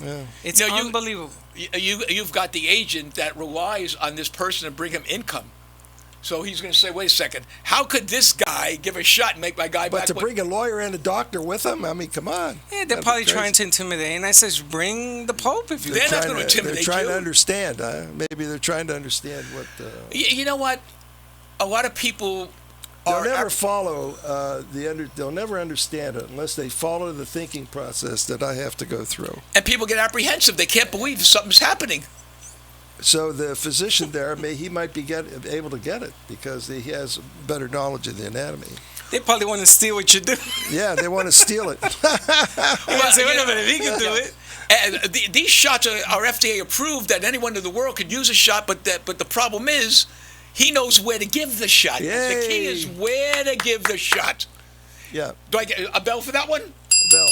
Yeah. It's unbelievable. You've got the agent that relies on this person to bring him income. So he's going to say, wait a second, how could this guy give a shot and make my guy back? But to bring a lawyer and a doctor with him, I mean, come on. Yeah, they're probably trying to intimidate. And I says, bring the Pope if you They're not going to intimidate They're trying you. to understand. Maybe they're trying to understand what... You know what? A lot of people... They'll never follow they'll never understand it unless they follow the thinking process that I have to go through. And people get apprehensive. They can't believe something's happening. So the physician there, he might be able to get it because he has better knowledge of the anatomy. They probably want to steal what you do. Yeah, they want to steal it. Well, say, wait a minute, if he can do it. And these shots are FDA approved that anyone in the world could use a shot, but the problem is he knows where to give the shot. Yay. The key is where to give the shot. Yeah. Do I get a bell for that one? Bell.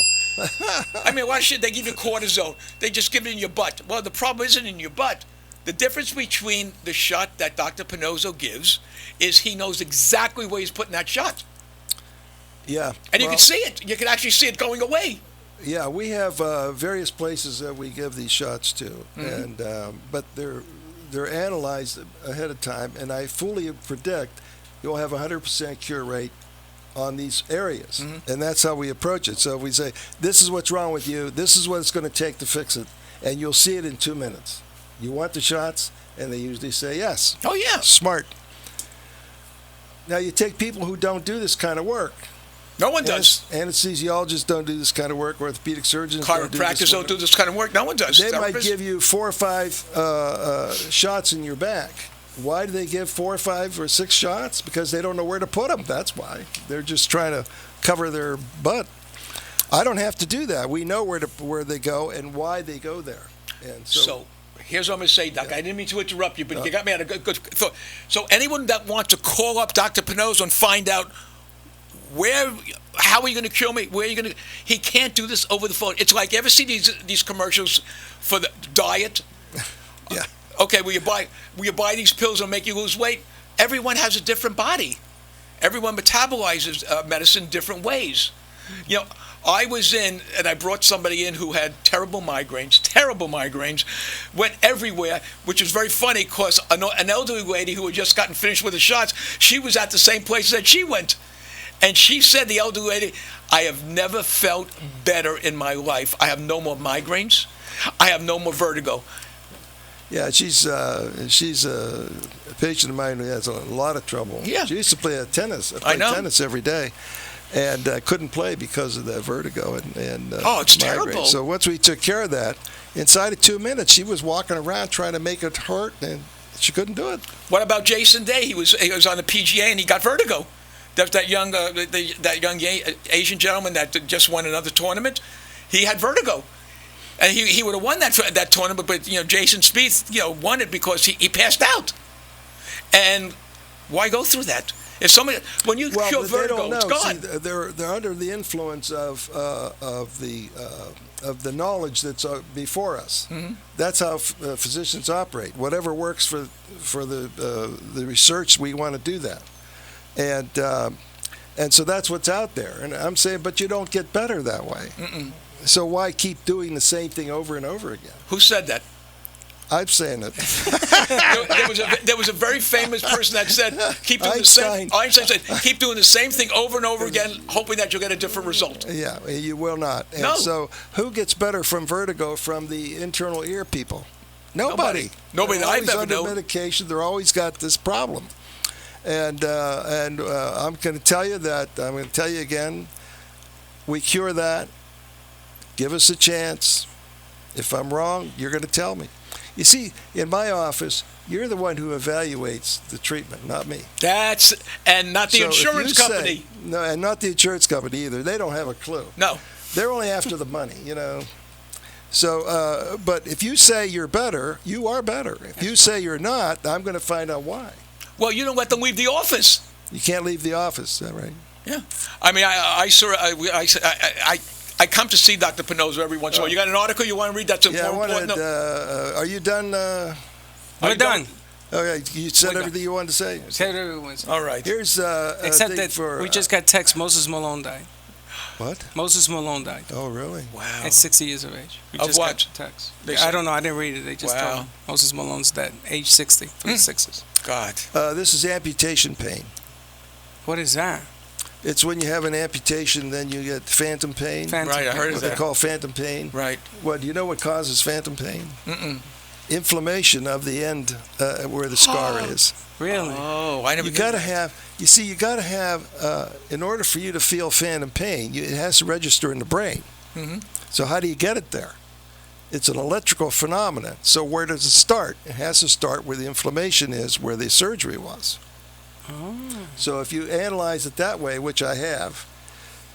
I mean, a lot of shit, they give you cortisone. They just give it in your butt. Well, the problem isn't in your butt. The difference between the shot that Dr. Pannozzo gives is he knows exactly where he's putting that shot. Yeah. And you can see it. You can actually see it going away. Yeah, we have various places that we give these shots to, and but they're analyzed ahead of time, and I fully predict you'll have a 100% cure rate on these areas, and that's how we approach it. So we say, this is what's wrong with you, this is what it's going to take to fix it, and you'll see it in 2 minutes. You want the shots? And they usually say yes. Oh, yeah. Smart. Now, you take people who don't do this kind of work. No one does. Anesthesiologists don't do this kind of work. Orthopedic surgeons Chiropractors don't do this kind of work. No one does. They might give you 4 or 5 shots in your back. Why do they give 4 or 5 or 6 shots? Because they don't know where to put them. That's why. They're just trying to cover their butt. I don't have to do that. We know where they go and why they go there. And so here's what I'm going to say, Doc. I didn't mean to interrupt you, but you got me at a good thought. So anyone that wants to call up Dr. Pannozzo and find out how are you going to cure me? Where are you going to? He can't do this over the phone. It's like, ever see these commercials for the diet? Yeah. Okay, will you buy these pills and make you lose weight? Everyone has a different body. Everyone metabolizes medicine different ways. You know, I was in, and I brought somebody in who had terrible migraines, went everywhere, which was very funny because an elderly lady who had just gotten finished with the shots, she was at the same place that she went. And she said, the elderly lady, I have never felt better in my life. I have no more migraines. I have no more vertigo. Yeah, she's a patient of mine who has a lot of trouble. Yeah. She used to play tennis every day. And couldn't play because of that vertigo and it's migraine. terrible. So once we took care of that, inside of 2 minutes, she was walking around trying to make it hurt, and she couldn't do it. What about Jason Day? He was on the PGA and he got vertigo. That young Asian gentleman that just won another tournament, he had vertigo, and he would have won that tournament. But Jason Spieth won it because he passed out. And why go through that? If somebody, when you cure vertigo, it's gone. See, they're under the influence of the knowledge that's before us. Mm-hmm. That's how physicians operate. Whatever works for the research, we want to do that, and so that's what's out there. And I'm saying, but you don't get better that way. Mm-mm. So why keep doing the same thing over and over again? Who said that? I'm saying it. there was a very famous person that said, "Keep doing Einstein said, keep doing the same thing over and over again, hoping that you'll get a different result." Yeah, you will not. And no. So who gets better from vertigo from the internal ear people? Nobody that I've ever known. Under medication, they're always got this problem. And I'm going to tell you that. I'm going to tell you again. We cure that. Give us a chance. If I'm wrong, you're going to tell me. You see, in my office, you're the one who evaluates the treatment, not me. And not the insurance company. No, and not the insurance company either. They don't have a clue. No. They're only after the money, So, but if you say you're better, you are better. If you say you're not, I'm going to find out why. Well, you don't let them leave the office. You can't leave the office, is that right? Yeah. I mean, I come to see Dr. Pannozzo every once in a while. You got an article you want to read? That's important. Are you done? We're done. Okay, you said everything you wanted to say? Said everything. All right. Here's except that we just got text Moses Malone died. What? Moses Malone died Oh, really? Wow. at 60 years of age. We Of just what? got the text. They I said- don't know. I didn't read it. They just Wow. told me. Moses Malone's dead, age 60, for the Sixers. God. This is amputation pain. What is that? It's when you have an amputation, then you get phantom pain. Phantom Right, I heard pain. of What they that. call phantom pain. Right. What, do you know what causes phantom pain? Mm-mm. Inflammation of the end where the scar is. Really? Oh, I never You knew got to that. have, you got to have, in order for you to feel phantom pain, it has to register in the brain. Mhm. So how do you get it there? It's an electrical phenomenon. So where does it start? It has to start where the inflammation is, where the surgery was. Oh. So if you analyze it that way, which I have,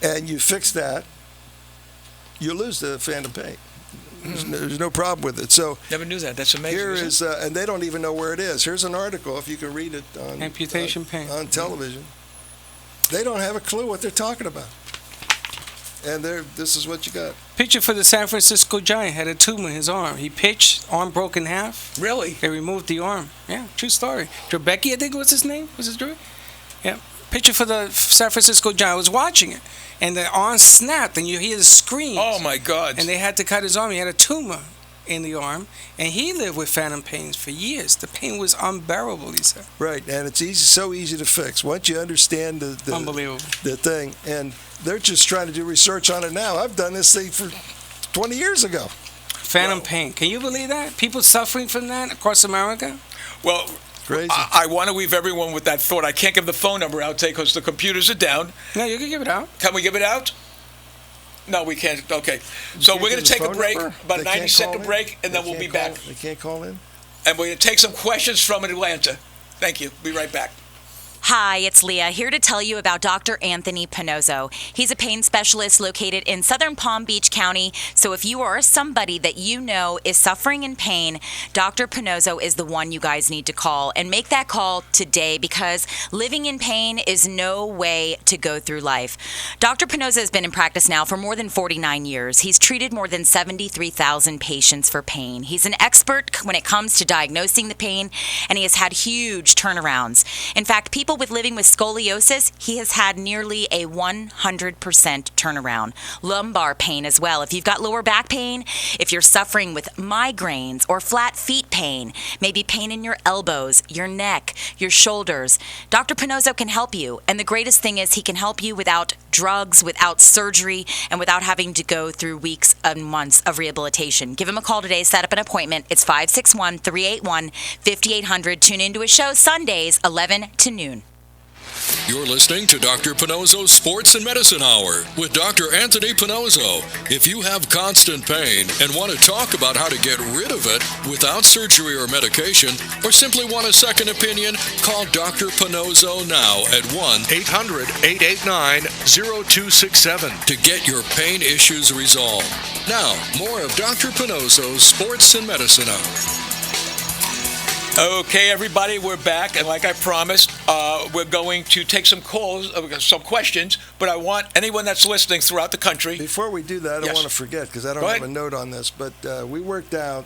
and you fix that, you lose the phantom pain. There's no problem with it. So Never knew that. That's amazing. here isn't is, and they don't even know where it is. Here's an article, if you can read it on Amputation pain. on television. They don't have a clue what they're talking about. And this is what you got. Pitcher for the San Francisco Giant had a tumor in his arm. He pitched, arm broke in half. it? Really? They removed the arm. Yeah, true story. Trebecki, I think was his name. Was it Drew? Yeah. Pitcher for the San Francisco Giant was watching it, and the arm snapped, and you hear the screams. Oh my God. And they had to cut his arm. He had a tumor in the arm, and he lived with phantom pains for years. The pain was unbearable, he said. Right, and it's so easy to fix. Once you understand the Unbelievable. the thing, and they're just trying to do research on it now. I've done this thing for 20 years ago. Phantom pain. Can you believe that? People suffering from that across America? Well, Crazy. I want to leave everyone with that thought. I can't give the phone number out today because the computers are down. No, you can give it out. Can we give it out? No, we can't. Okay. So can't we're going give to the take a phone break, number? about They a can't 90-second call in? break, and They then we'll be can't back. They can't call in? And we're going to take some questions from Atlanta. Thank you. Be right back. Hi, it's Leah, here to tell you about Dr. Anthony Pannozzo. He's a pain specialist located in southern Palm Beach County, so if you are somebody that you know is suffering in pain, Dr. Pannozzo is the one you guys need to call. And make that call today, because living in pain is no way to go through life. Dr. Pannozzo has been in practice now for more than 49 years. He's treated more than 73,000 patients for pain. He's an expert when it comes to diagnosing the pain, and he has had huge turnarounds. In fact, people with living with scoliosis, he has had nearly a 100% turnaround. Lumbar pain as well. If you've got lower back pain, if you're suffering with migraines or flat feet pain, maybe pain in your elbows, your neck, your shoulders, Dr. Pannozzo can help you. And the greatest thing is he can help you without drugs, without surgery, and without having to go through weeks and months of rehabilitation. Give him a call today. Set up an appointment. It's 561-381-5800. Tune into his show Sundays, 11 to noon. You're listening to Dr. Pannozzo's Sports and Medicine Hour with Dr. Anthony Pannozzo. If you have constant pain and want to talk about how to get rid of it without surgery or medication, or simply want a second opinion, call Dr. Pannozzo now at 1-800-889-0267 to get your pain issues resolved. Now, more of Dr. Pannozzo's Sports and Medicine Hour. Okay, everybody, we're back, and like I promised, we're going to take some calls, some questions, but I want anyone that's listening throughout the country. Before we do that, I don't Yes. want to forget, because I don't Go have ahead. a note on this, but we worked out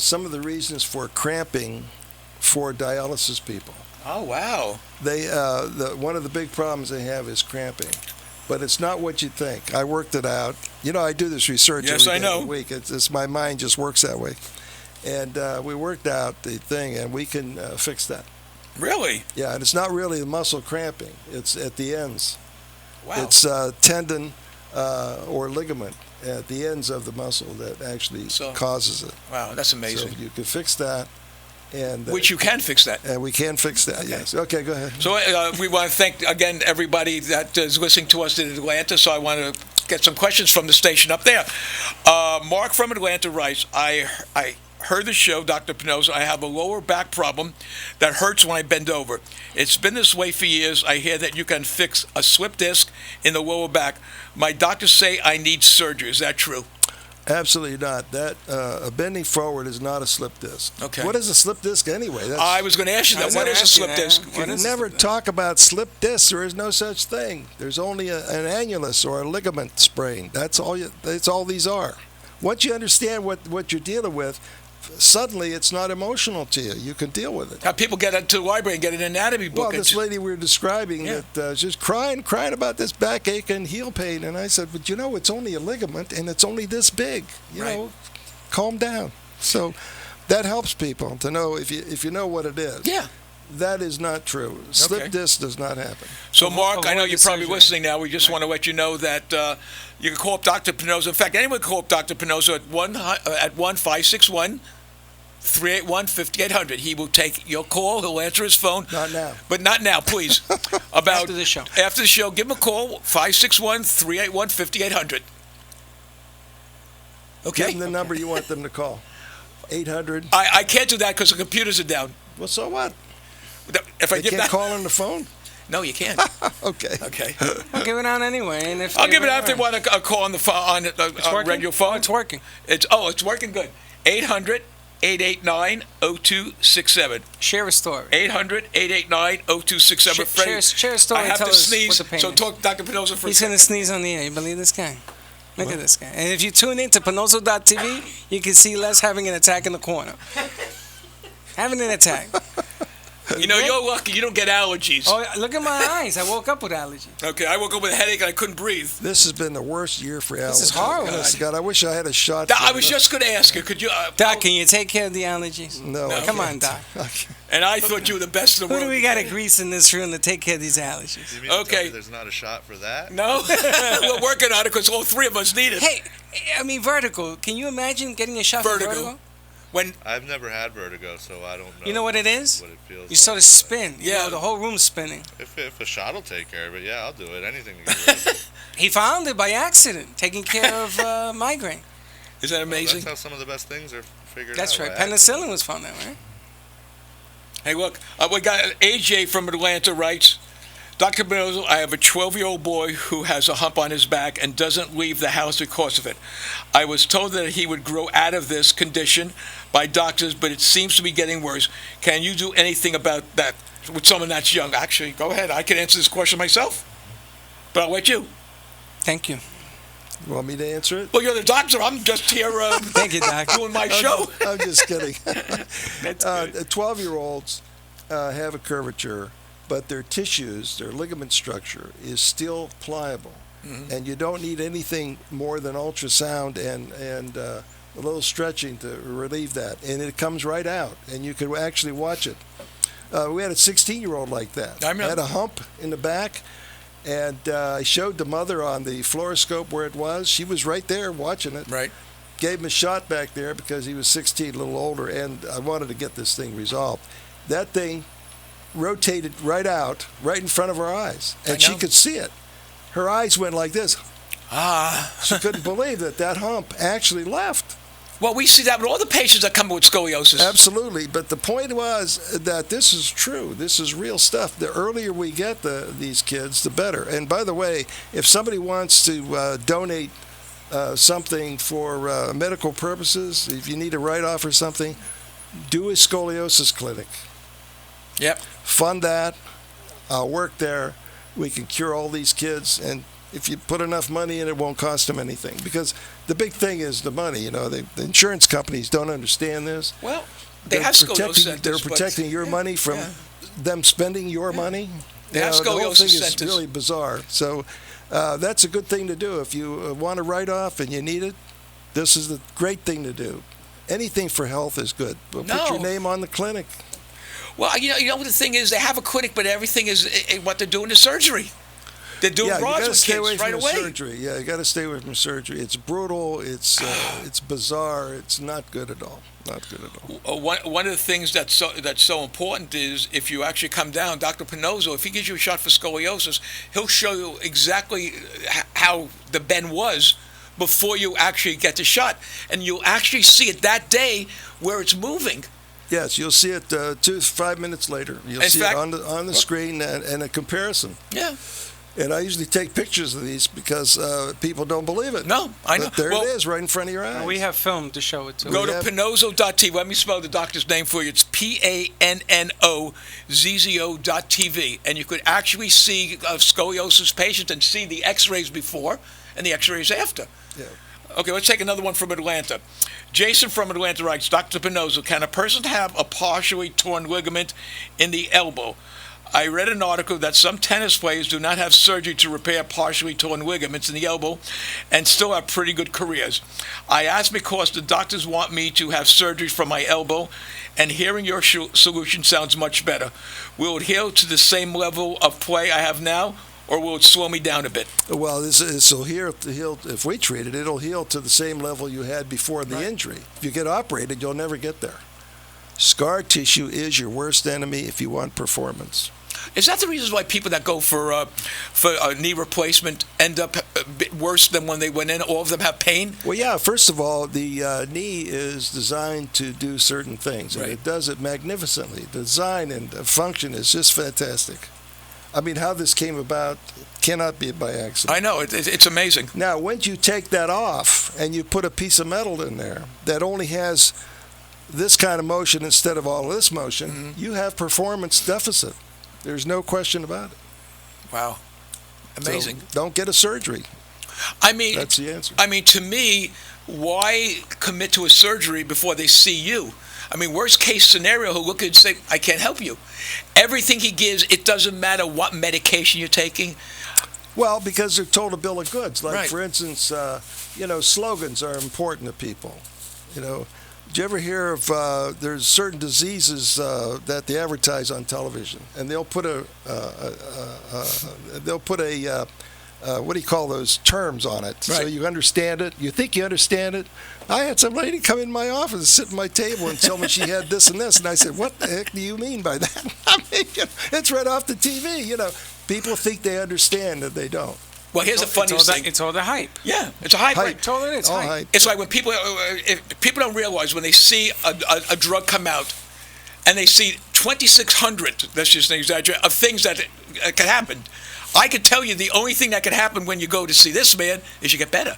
some of the reasons for cramping for dialysis people. Oh, wow. They one of the big problems they have is cramping, but it's not what you think. I worked it out. You know, I do this research Yes, every I day know. of the week. It's my mind just works that way, and we worked out the thing, and we can fix that. Really? Yeah, and it's not really the muscle cramping. It's at the ends. Wow. It's tendon or ligament at the ends of the muscle that actually causes it. Wow, that's amazing. So you can fix that, and Which you can fix that. and we can fix that. Okay. Yes. Okay, go ahead. So we want to thank, again, everybody that is listening to us in Atlanta. So I want to get some questions from the station up there. Mark from Atlanta writes, I heard the show, Dr. Pannozzo. I have a lower back problem that hurts when I bend over. It's been this way for years. I hear that you can fix a slip disc in the lower back. My doctors say I need surgery. Is that true? Absolutely not. That a bending forward is not a slip disc. Okay. What is a slip disc anyway? I was going to ask you that. What is a slip disc? What You is never it? talk about slip discs. There is no such thing. There's only an annulus or a ligament sprain. That's all. That's all these are. Once you understand what you're dealing with, suddenly it's not emotional to you. You can deal with it. How people get into the library and get an anatomy book. Well, this lady we were describing that she's crying about this backache and heel pain, and I said, "But you know, it's only a ligament, and it's only this big. You know, calm down." So that helps people to know if you know what it is. Yeah. That is not true. Slip disc does not happen. So, Mark, I know you're probably listening now. We just want to let you know that you can call up Dr. Pannozzo. In fact, anyone can call up Dr. Pannozzo at 1-561-381-5800. He will take your call. He'll answer his phone. Not now. But not now, please. After the show. After the show, give him a call, 561-381-5800. Okay? Give them the number you want them to call. 800. I can't do that because the computers are down. Well, so what? If I They give can't that, call on the phone? no, you can't. Okay. Okay. I'll give it out anyway. And if I'll give it out if they want a call on the phone, on a regular phone. It's working. It's working good. 800-889-0267. Share a story. 800-889-0267. Freddie, Share a story. I have Tell to us sneeze, what the pain so is. talk Dr. Pannozzo for He's a going to second. sneeze on the air. You believe this guy? Look at this guy. And if you tune in to Pannozzo.tv, you can see Les having an attack in the corner. Having an attack. You know, you're lucky. You don't get allergies. Oh, look at my eyes. I woke up with allergies. Okay, I woke up with a headache and I couldn't breathe. This has been the worst year for allergies. This is horrible. Honest to God, I wish I had a shot. I was just going to ask you, could you... Doc, can you take care of the allergies? No. No. I Come can't. on, Doc. And I thought you were the best in the Who world. do we got to grease in this room to take care of these allergies? You mean to tell Okay. me there's not a shot for that? No? We're working on it because all three of us need it. Hey, I mean, vertigo. Can you imagine getting a shot Vertigo. for vertigo? When I've never had vertigo, so I don't know. You know what it is? What it feels You sort like, of spin. You Yeah. know, the whole room's spinning. but If a shot will take care of it, yeah, I'll do it. Anything to get rid of it. He found it by accident, taking care of migraine. is that amazing? That's how some of the best things are figured That's out. right. by accident. Penicillin was found that way. Hey, look, we got AJ from Atlanta writes, Dr. Pannozzo, I have a 12-year-old boy who has a hump on his back and doesn't leave the house because of it. I was told that he would grow out of this condition by doctors, but it seems to be getting worse. Can you do anything about that with someone that's young? Actually, go ahead. I can answer this question myself, but I'll let you. Thank you. You want me to answer it? Well, you're the doctor. I'm just here Thank you, Doc. doing my show. I'm just kidding. That's good. 12-year-olds have a curvature, but their tissues, their ligament structure, is still pliable. And you don't need anything more than ultrasound and a little stretching to relieve that. And it comes right out, and you can actually watch it. We had a 16-year-old like that. I remember. Had a hump in the back, and I showed the mother on the fluoroscope where it was. She was right there watching it. Right. Gave him a shot back there because he was 16, a little older, and I wanted to get this thing resolved. That thing rotated right out, right in front of her eyes, and she know. could see it. Her eyes went like this. Ah. She couldn't believe that hump actually left. Well, we see that with all the patients that come with scoliosis. Absolutely, but the point was that this is true. This is real stuff. The earlier we get these kids, the better. And by the way, if somebody wants to donate something for medical purposes, if you need a write-off or something, do a scoliosis clinic. Yep. Fund that. I'll work there. We can cure all these kids, and if you put enough money in, it won't cost them anything. Because the big thing is the money. You know, the insurance companies don't understand this. Well, they have scoliosis centers. They're protecting your money from them spending your money. They have the whole scoliosis thing is centers. really bizarre. So that's a good thing to do. If you want to write off and you need it, this is the great thing to do. Anything for health is good. We'll put your name on the clinic. Well, you know what the thing is? They have a clinic, but everything is what they're doing is surgery. They're doing you rods got to with stay kids away right from away. surgery. Yeah, you got to stay away from surgery. It's brutal. It's bizarre. It's not good at all. Not good at all. One of the things that's so important is if you actually come down, Dr. Pannozzo, if he gives you a shot for scoliosis, he'll show you exactly how the bend was before you actually get the shot, and you'll actually see it that day where it's moving. Yes, you'll see it 5 minutes later. You'll In see fact- it on the screen and a comparison. Yeah. And I usually take pictures of these because people don't believe it. No, I know. But there Well, it is, right in front of your eyes. We have film to show it to. Go to have- Pannozzo.tv. Let me spell the doctor's name for you. It's PANNOZZO.TV. And you could actually see a scoliosis patient and see the x-rays before and the x-rays after. Yeah. Okay, let's take another one from Atlanta. Jason from Atlanta writes, Dr. Pannozzo, can a person have a partially torn ligament in the elbow? I read an article that some tennis players do not have surgery to repair partially torn ligaments in the elbow and still have pretty good careers. I asked because the doctors want me to have surgery for my elbow, and hearing your solution sounds much better. Will it heal to the same level of play I have now, or will it slow me down a bit? Well, this will heal. If we treat it, it'll heal to the same level you had before the injury. If you get operated, you'll never get there. Scar tissue is your worst enemy if you want performance. Is that the reason why people that go for a knee replacement end up a bit worse than when they went in? All of them have pain? Well, yeah. First of all, the knee is designed to do certain things, and it does it magnificently. The design and the function is just fantastic. I mean, how this came about cannot be by accident. I know. It's amazing. Now, once you take that off and you put a piece of metal in there that only has this kind of motion instead of all this motion, you have performance deficit. There's no question about it. Wow. Amazing. So don't get a surgery. I mean, that's the answer. I mean, to me, why commit to a surgery before they see you? I mean, worst case scenario, he'll look and say, I can't help you. Everything he gives, it doesn't matter what medication you're taking. Well, because they're told a bill of goods. Like, Right. for instance, slogans are important to people. Did you ever hear of there's certain diseases that they advertise on television, and they'll put what do you call those terms on it, so you understand it. You think you understand it. I had some lady come in my office and sit at my table and tell me she had this and this, and I said, "What the heck do you mean by that?" I mean, it's right off the TV. People think they understand, and they don't. Well, here's the funniest thing. It's all the hype. Yeah, it's a hype. Hype. Totally, it's All hype. hype. It's like when people don't realize when they see a drug come out, and they see 2,600. That's just an exaggeration of things that can happen. I can tell you the only thing that can happen when you go to see this man is you get better.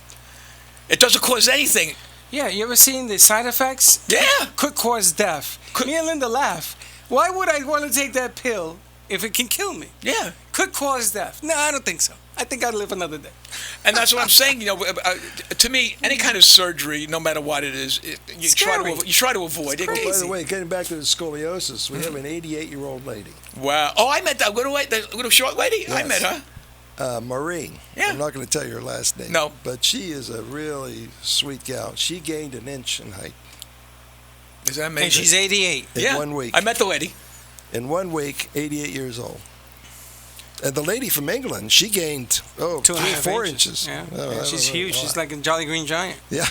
It doesn't cause anything. Yeah, you ever seen the side effects? Yeah. Could cause death. Me and Linda laugh. Why would I want to take that pill if it can kill me? Yeah. Could cause death. No, I don't think so. I think I'd live another day. And that's what I'm saying. To me, any kind of surgery, no matter what it is, you try to avoid it. By the way, getting back to the scoliosis, we have an 88-year-old lady. Wow. Oh, I met that little short lady. Yes. I met her. Maureen. Yeah. I'm not going to tell you her last name. No. But she is a really sweet gal. She gained an inch in height Is that amazing? And she's 88. in 1 week. I met the lady. In 1 week, 88 years old. And the lady from England, she gained 4 inches. Yeah. Oh, Yeah, I she's don't know huge. why. She's like a Jolly Green Giant. Yeah.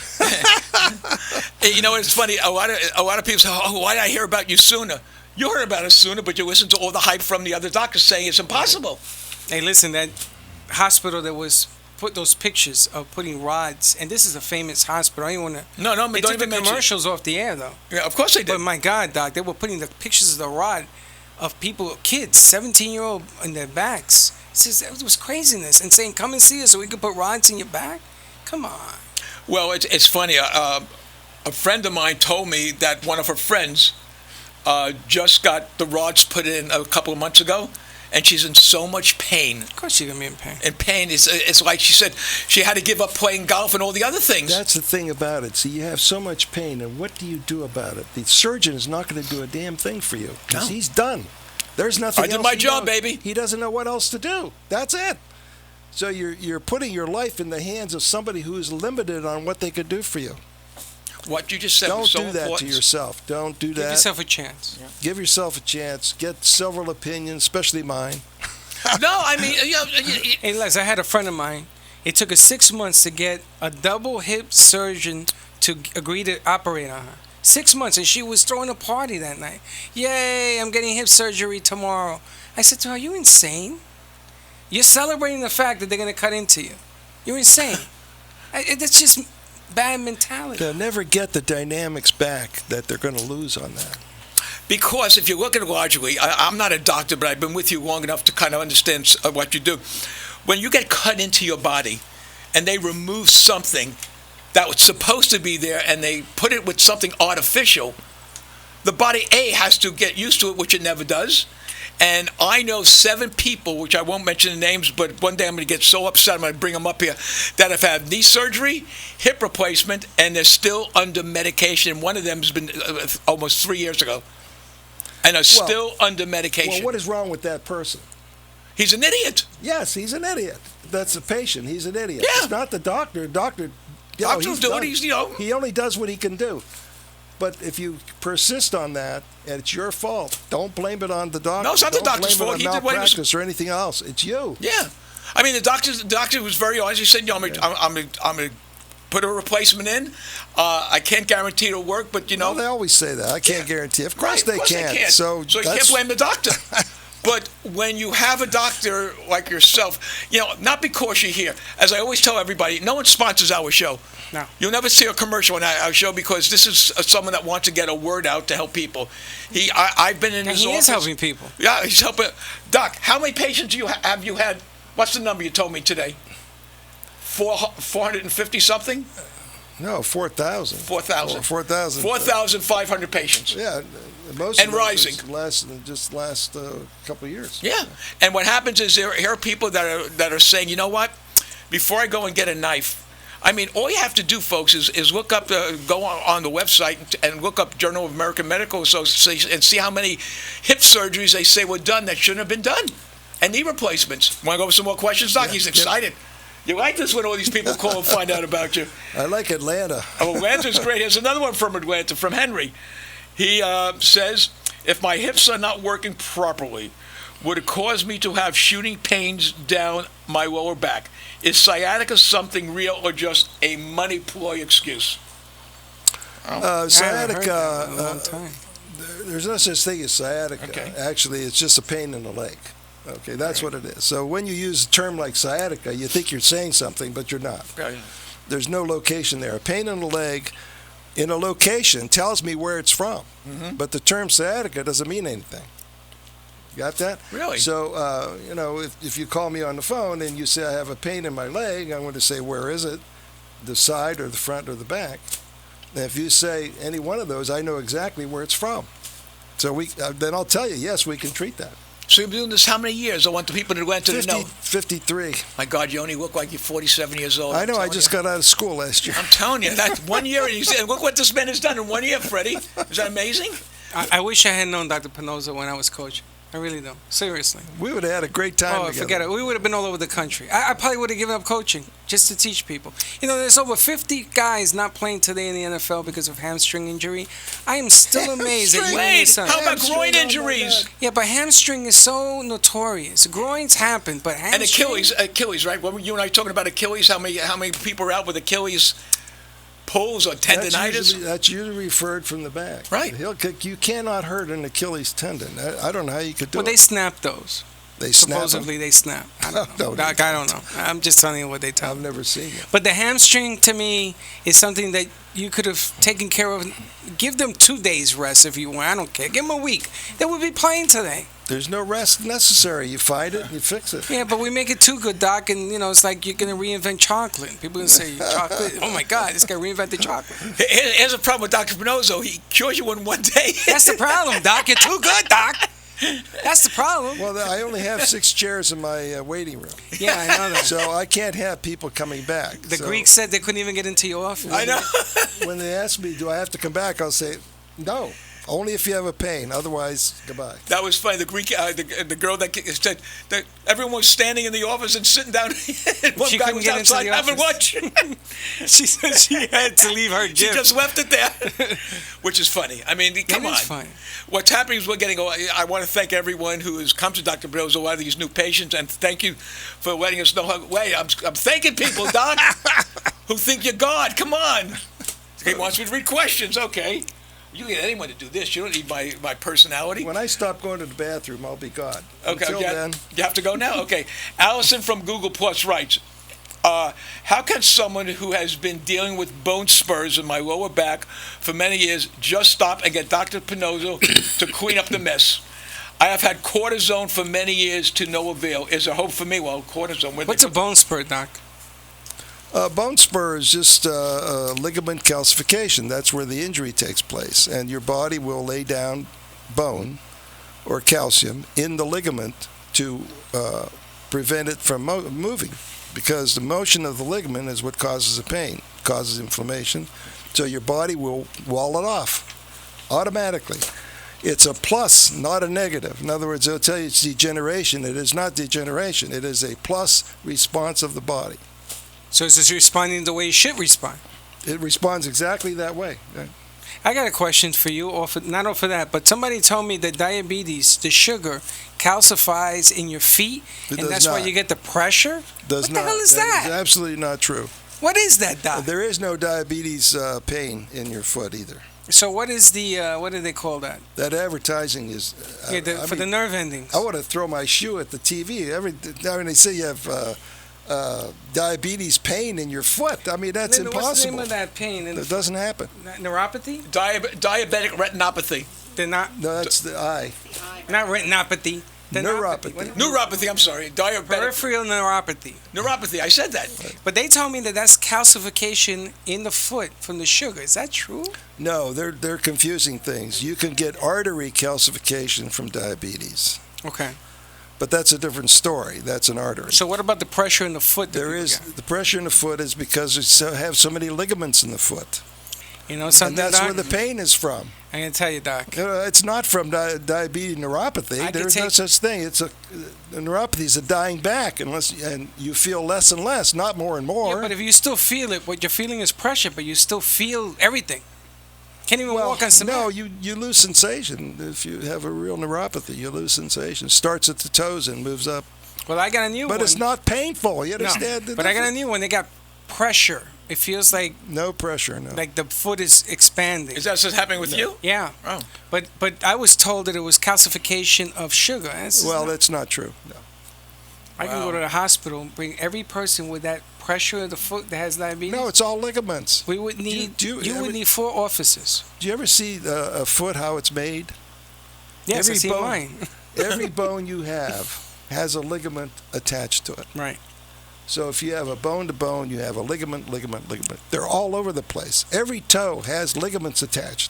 You know, it's funny. A lot of people say, "Oh, why did I hear about you sooner?" You heard about us sooner, but you listened to all the hype from the other doctors saying it's impossible. Hey, listen, that hospital that was put those pictures of putting rods, and this is a famous hospital. I don't want to. No, They don't took the even mention it. commercials off the air, though. Yeah, of course they did. But my God, Doc, they were putting the pictures of the rod of people, kids, 17-year-old, in their backs. It was craziness, and saying, "Come and see us, so we could put rods in your back." Come on. Well, it's funny. A friend of mine told me that one of her friends just got the rods put in a couple of months ago, and she's in so much pain. Of course you're going to be in pain. And pain it's like she said she had to give up playing golf and all the other things. That's the thing about it. See, you have so much pain, and what do you do about it? The surgeon is not going to do a damn thing for you because he's done. There's nothing else. I did my he job, knows. baby. He doesn't know what else to do. That's it. So you're putting your life in the hands of somebody who is limited on what they could do for you. What you just said Don't was so do that important. to yourself. Don't do that. Give yourself a chance. Yeah. Give yourself a chance. Get several opinions, especially mine. No, I mean, Hey, Les, I had a friend of mine. It took us 6 months to get a double hip surgeon to agree to operate on her. 6 months, and she was throwing a party that night. Yay, I'm getting hip surgery tomorrow. I said to her, "Are you insane? You're celebrating the fact that they're going to cut into you. You're insane." That's just bad mentality. They'll never get the dynamics back that they're going to lose on that. Because if you look at it logically, I'm not a doctor, but I've been with you long enough to kind of understand what you do. When you get cut into your body and they remove something that was supposed to be there and they put it with something artificial, the body, A, has to get used to it, which it never does, And I know 7 people, which I won't mention the names, but one day I'm going to get so upset, I'm going to bring them up here, that have had knee surgery, hip replacement, and they're still under medication. One of them has been almost 3 years ago, and are still under medication. Well, what is wrong with that person? He's an idiot. Yes, he's an idiot. That's the patient. He's an idiot. Yeah. It's not the doctor. Doctor, Doctor's doing, he only does what he can do. But if you persist on that, and it's your fault, don't blame it on the doctor. No, it's not the doctor's fault. fault. He did malpractice or anything else. It's you. Yeah. I mean, the doctor was very honest. He said, I'm going to put a replacement in. I can't guarantee it'll work, but, Well, they always say that. I can't guarantee. Of course, Right, they can't. So you can't blame the doctor. But when you have a doctor like yourself, not because you're here. As I always tell everybody, no one sponsors our show. No. You'll never see a commercial on our show because this is someone that wants to get a word out to help people. I've been in his office. He is helping people. Yeah, he's helping. Doc, how many patients have you had? What's the number you told me today? 450 something? No, 4,000. 4,000. 4,000. 4,500 patients. Yeah, most And of them rising. Just last couple of years. Yeah. And what happens is here are people that are saying, you know what? Before I go and get a knife, I mean, all you have to do, folks, is look up, go on the website and look up Journal of American Medical Association and see how many hip surgeries they say were done that shouldn't have been done, and knee replacements. Want to go over some more questions, Doc? Yeah, He's excited. You like this when all these people call and find out about you. I like Atlanta. Oh, Atlanta's great. Here's another one from Atlanta, from Henry. He says, if my hips are not working properly, would it cause me to have shooting pains down my lower back? Is sciatica something real or just a money ploy excuse? Sciatica, there's no such thing as sciatica. Okay. Actually, it's just a pain in the leg. Okay, that's what it is. So when you use a term like sciatica, you think you're saying something, but you're not. Okay. There's no location there. A pain in the leg in a location tells me where it's from, but the term sciatica doesn't mean anything. Got that? Really? So, if you call me on the phone and you say I have a pain in my leg, I'm going to say, where is it? The side or the front or the back? And if you say any one of those, I know exactly where it's from. So then I'll tell you, yes, we can treat that. So you've been doing this how many years? I want the people in Atlanta to know. 53. My God, you only look like you're 47 years old. I know, I just got out of school last year. I'm telling you, that's 1 year. And look what this man has done in 1 year, Freddie. Is that amazing? I wish I had known Dr. Pannozzo when I was coaching. I really don't. Seriously. We would have had a great time together. Forget it. We would have been all over the country. I probably would have given up coaching just to teach people. There's over 50 guys not playing today in the NFL because of hamstring injury. I am still amazed that you Wait, son. how about groin injuries? Yeah, but hamstring is so notorious. Groins happen, but hamstring... And Achilles, right? When you and I talking about Achilles, how many people are out with Achilles pulls or tendonitis? That's usually referred from the back. Right. You cannot hurt an Achilles tendon. I don't know how you could do it. Well, they snap those. They snap Supposedly they snap. I don't know. No, Doc, I don't know. I'm just telling you what they tell I've me. never seen it. But the hamstring, to me, is something that you could have taken care of. Give them 2 days rest if you want. I don't care. Give them a week. They would be playing today. There's no rest necessary. You fight it, you fix it. Yeah, but we make it too good, Doc, and, it's like you're going to reinvent chocolate. People are going to say, chocolate, oh, my God, this guy reinvented chocolate. Here's a problem with Dr. Pannozzo. He cures you in 1 day. That's the problem, Doc. You're too good, Doc. That's the problem. Well, I only have 6 chairs in my waiting room. Yeah, I know that. So I can't have people coming back. The Greeks said they couldn't even get into your office. I know. When they ask me, do I have to come back, I'll say, no. Only if you have a pain. Otherwise, goodbye. That was funny. The Greek, the girl that said that everyone was standing in the office and sitting down. And one She guy couldn't was get into outside the having office. lunch. She said she had to leave her gift. She just left it there, which is funny. I mean, come on. It is funny. What's happening is we're getting. I want to thank everyone who has come to Dr. Pannozzo, a lot of these new patients, and thank you for letting us know. Wait, I'm thanking people, Doc, who think you're God. Come on. He wants me to read questions. Okay. You can get anyone to do this. You don't need my personality. When I stop going to the bathroom, I'll be God. Okay, Until then. You have to go now? Okay. Allison from Google Plus writes, how can someone who has been dealing with bone spurs in my lower back for many years just stop and get Dr. Pannozzo to clean up the mess? I have had cortisone for many years to no avail. Is there hope for me? Well, cortisone. What's a bone spur, Doc? Bone spur is just ligament calcification. That's where the injury takes place. And your body will lay down bone or calcium in the ligament to prevent it from moving, because the motion of the ligament is what causes the pain, causes inflammation. So your body will wall it off automatically. It's a plus, not a negative. In other words, they'll tell you it's degeneration. It is not degeneration. It is a plus response of the body. So it's just responding the way it should respond. It responds exactly that way. I got a question for you, not off of that, but somebody told me that diabetes, the sugar, calcifies in your feet, It and does that's why not. you get the pressure? Does What not. the hell is That that? is absolutely not true. What is that, Doc? There is no diabetes pain in your foot either. So what is the, what do they call that? That advertising is... For the nerve endings. I want to throw my shoe at the TV. They say you have diabetes pain in your foot. I mean, that's Linda, impossible. what's the name of that pain? That doesn't happen. Neuropathy? Diabetic retinopathy. They're not, No, that's the eye. not retinopathy. Neuropathy. Neuropathy, I'm sorry. Diabetic Peripheral neuropathy. neuropathy. I said that. But they told me that that's calcification in the foot from the sugar. Is that true? No, they're confusing things. You can get artery calcification from diabetes, Okay. but that's a different story. That's an artery. So what about the pressure in the foot? that There people is get? the pressure in the foot is because we have so many ligaments in the foot, You know something, and that's Doc? where the pain is from. I'm going to tell you, Doc. It's not from diabetes neuropathy. I could There's no take- such thing. It's a neuropathy is a dying back, and you feel less and less, not more and more. Yeah, but if you still feel it, what you're feeling is pressure, but you still feel everything. Can't even walk on cement. no, you lose sensation. If you have a real neuropathy, you lose sensation. Starts at the toes and moves up. Well, I got a new one. But it's not painful. You understand? No, but I got a new one. They got pressure. It feels like No pressure, no. the foot is expanding. Is that what's happening with you? Yeah. Oh. But I was told that it was calcification of sugar. That's not true. No. I can go to the hospital and bring every person with that pressure of the foot that has diabetes. No, it's all ligaments. We would need. do you you ever- would need 4 offices. Do you ever see a foot, how it's made? Yes, I Every see bone- mine. Every bone you have has a ligament attached to it. Right. So if you have a bone to bone, you have a ligament. They're all over the place. Every toe has ligaments attached.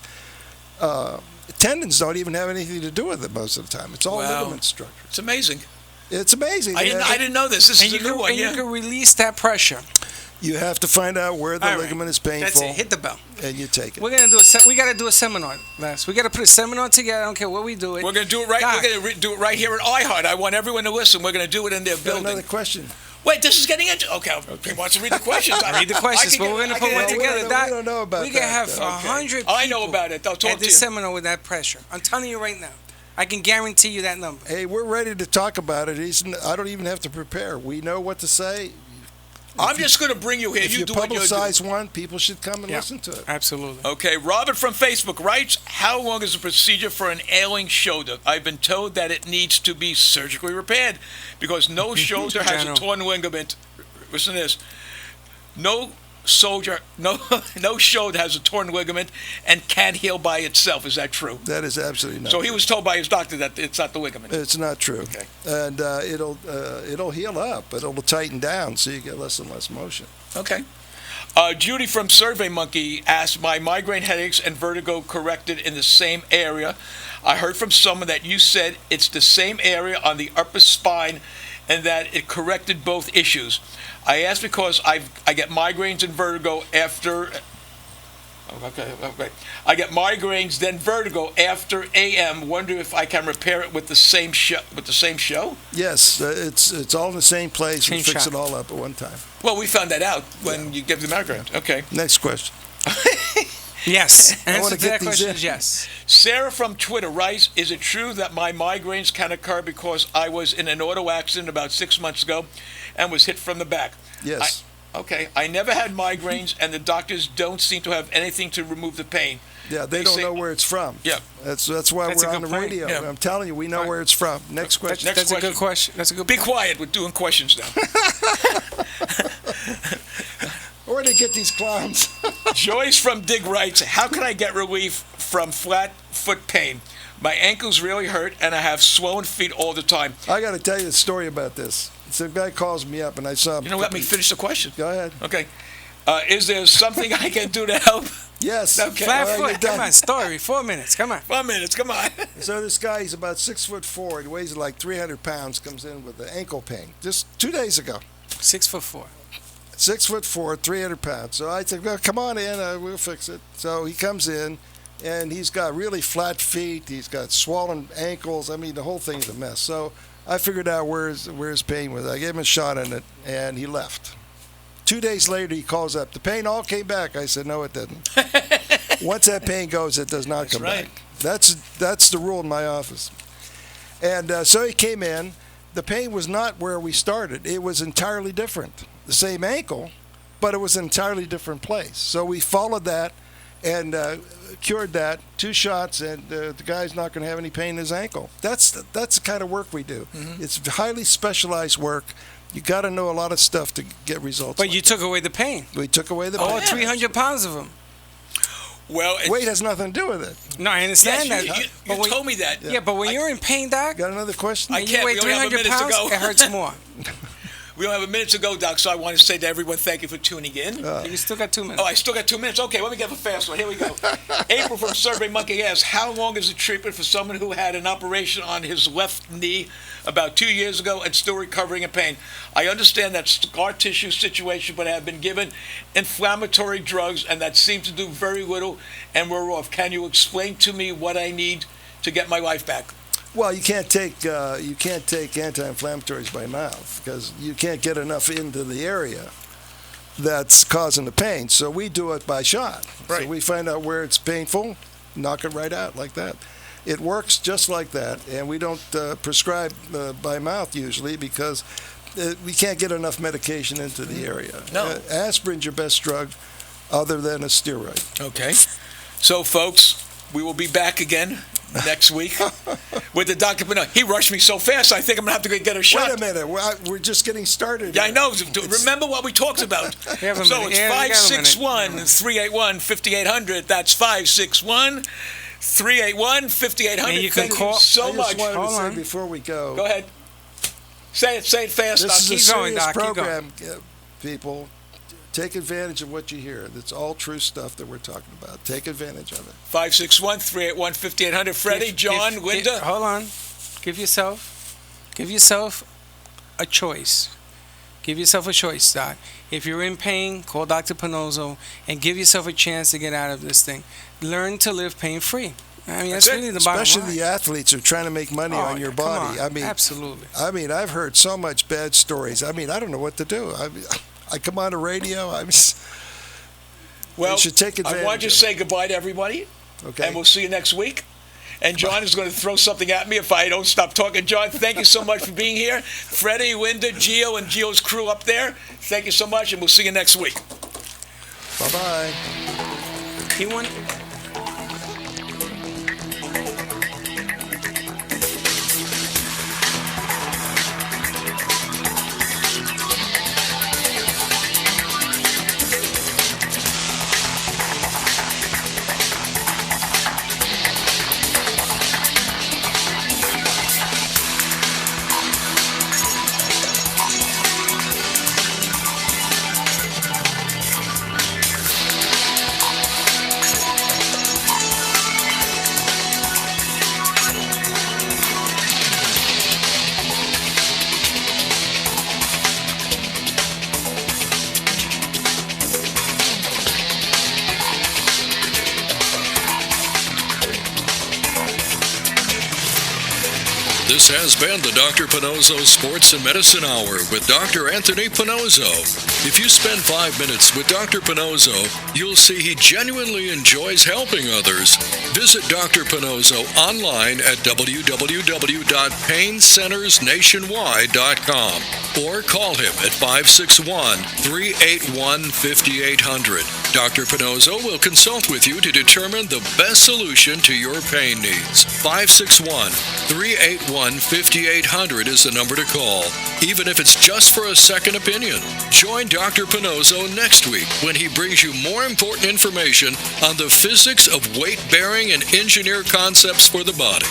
Tendons don't even have anything to do with it most of the time. It's all Wow. ligament structure. It's amazing. It's amazing. I didn't know this. This And is a new one. and you Yeah. can release that pressure. You have to find out where the All right. ligament is That's painful, it. Hit the bell. and you take it. We're gonna do we gotta do a seminar, Les. We gotta put a seminar together. I don't care what we do. We're going to do it right. Doc. We're going to do it right here at iHeart. I want everyone to listen. We're going to do it in their Got building. another question. Wait, this is getting into. Okay, he wants to read the questions. I read the questions, but we're gonna put one we together. don't- Doc. we don't know about We can that, have though. 100 people. I know about it. I'll talk at to this you. seminar with that pressure. I'm telling you right now. I can guarantee you that number. Hey, we're ready to talk about it. I don't even have to prepare. We know what to say. I'm just going to bring you here. If You you do what you do. publicize one, people should come and Yeah. listen to it. Absolutely. Okay, Robert from Facebook writes, how long is the procedure for an ailing shoulder? I've been told that it needs to be surgically repaired because no shoulder has a General. torn ligament. Listen to this. No shoulder has a torn ligament and can't heal by itself. Is that true? That is absolutely not. So he was told by his doctor that it's not the ligament. It's not true. Okay. And it'll heal up, but it'll tighten down, so you get less and less motion. Okay. Judy from Survey Monkey asked, my migraine headaches and vertigo corrected in the same area. I heard from someone that you said it's the same area on the upper spine and that it corrected both issues. I asked because I get migraines and vertigo after... Okay. I get migraines, then vertigo after AM. Wonder if I can repair it with the same show? Yes, it's all in the same place. We Same fix shot. it all up at one time. Well, we found that out when you give the migraines. Okay. Next question. Yes. wanna Answer to get that these question in. is yes. Sarah from Twitter writes, is it true that my migraines can occur because I was in an auto accident about 6 months ago and was hit from the back? Yes. Okay. I never had migraines, and the doctors don't seem to have anything to remove the pain. Yeah, they They don't say- know where it's from. Yeah. That's why That's a we're on good the point. radio. Yeah. I'm telling you, we know where it's from. Next question. Next That's a good question. That's a good Be point. quiet. We're doing questions now. Where do they get these clowns? Joyce from Dig writes, how can I get relief from flat foot pain? My ankles really hurt, and I have swollen feet all the time. I got to tell you a story about this. So a guy calls me up, and I saw him. You know, let me finish the question. Go ahead. Okay. Is there something I can do to help? Yes. Okay. Flat All right, you're foot. done. Come on, story. 4 minutes. Come on. 1 minute. Come on. So this guy, he's about 6'4". He weighs like 300 pounds. Comes in with the ankle pain just 2 days ago. 6'4". 6'4", 300 pounds. So I said, well, come on in, we'll fix it. So he comes in, and he's got really flat feet. He's got swollen ankles. I mean, the whole thing's a mess. So I figured out where his pain was. I gave him a shot in it, and he left. 2 days later, he calls up. The pain all came back. I said, no, it didn't. Once that pain goes, it does not come back. That's the rule in my office. And so he came in. The pain was not where we started. It was entirely different. The same ankle, but it was an entirely different place. So we followed that and cured that. 2 shots, and the guy's not going to have any pain in his ankle. That's the kind of work we do. Mm-hmm. It's highly specialized work. You got to know a lot of stuff to get results. But you took away the pain. We took away the pain. All 300 pounds of them. Well, weight has nothing to do with it. No, I understand yes, that. You told me that. Yeah, but when you're in pain, Doc, got another question? I you can't. weigh We only have a 300 minute to pounds, go. it hurts more. We don't have a minute to go, Doc, so I want to say to everyone, thank you for tuning in. You still got 2 minutes. Oh, I still got 2 minutes. Okay, let me get the fast one. Here we go. April from Survey Monkey asks, how long is the treatment for someone who had an operation on his left knee about 2 years ago and still recovering in pain? I understand that scar tissue situation, but I have been given inflammatory drugs, and that seemed to do very little, and we're off. Can you explain to me what I need to get my life back? Well, you can't take anti-inflammatories by mouth because you can't get enough into the area that's causing the pain. So we do it by shot. Right. So we find out where it's painful, knock it right out like that. It works just like that, and we don't prescribe by mouth usually because we can't get enough medication into the area. No. Aspirin's your best drug other than a steroid. Okay. So, folks, we will be back again next week with the Dr. Pannozzo. He rushed me so fast, I think I'm going to have to get a shot. Wait a minute. We're just getting started. Yeah, I know. Remember what we talked about. So it's 561-381-5800. That's 561-381-5800. And you can call. So I just much. wanted to Hold say on. before we go. Go ahead. Say it fast, Doc. This is a Keep going, serious Doc, keep program, people. Take advantage of what you hear. That's all true stuff that we're talking about. Take advantage of it. 561-381-5800. Freddie, John, Linda. Hold on. Give yourself a choice. Give yourself a choice, Doc. If you're in pain, call Dr. Pannozzo and give yourself a chance to get out of this thing. Learn to live pain-free. I mean, that's really the bottom line. Especially the athletes who are trying to make money on your body. I mean, absolutely. I mean, I've heard so much bad stories. I mean, I don't know what to do. I come on the radio. Well, you should take advantage. I want you to say goodbye to everybody. Okay. And we'll see you next week. And John is going to throw something at me if I don't stop talking. John, thank you so much for being here. Freddie, Linda, Gio, and Gio's crew up there, thank you so much, and we'll see you next week. Bye-bye. He won. This has been the Dr. Pannozzo Sports and Medicine Hour with Dr. Anthony Pannozzo. If you spend 5 minutes with Dr. Pannozzo, you'll see he genuinely enjoys helping others. Visit Dr. Pannozzo online at www.paincentersnationwide.com or call him at 561-381-5800. Dr. Pannozzo will consult with you to determine the best solution to your pain needs. 561-381-5800 is the number to call, even if it's just for a second opinion. Join Dr. Pannozzo next week when he brings you more important information on the physics of weight-bearing and engineer concepts for the body.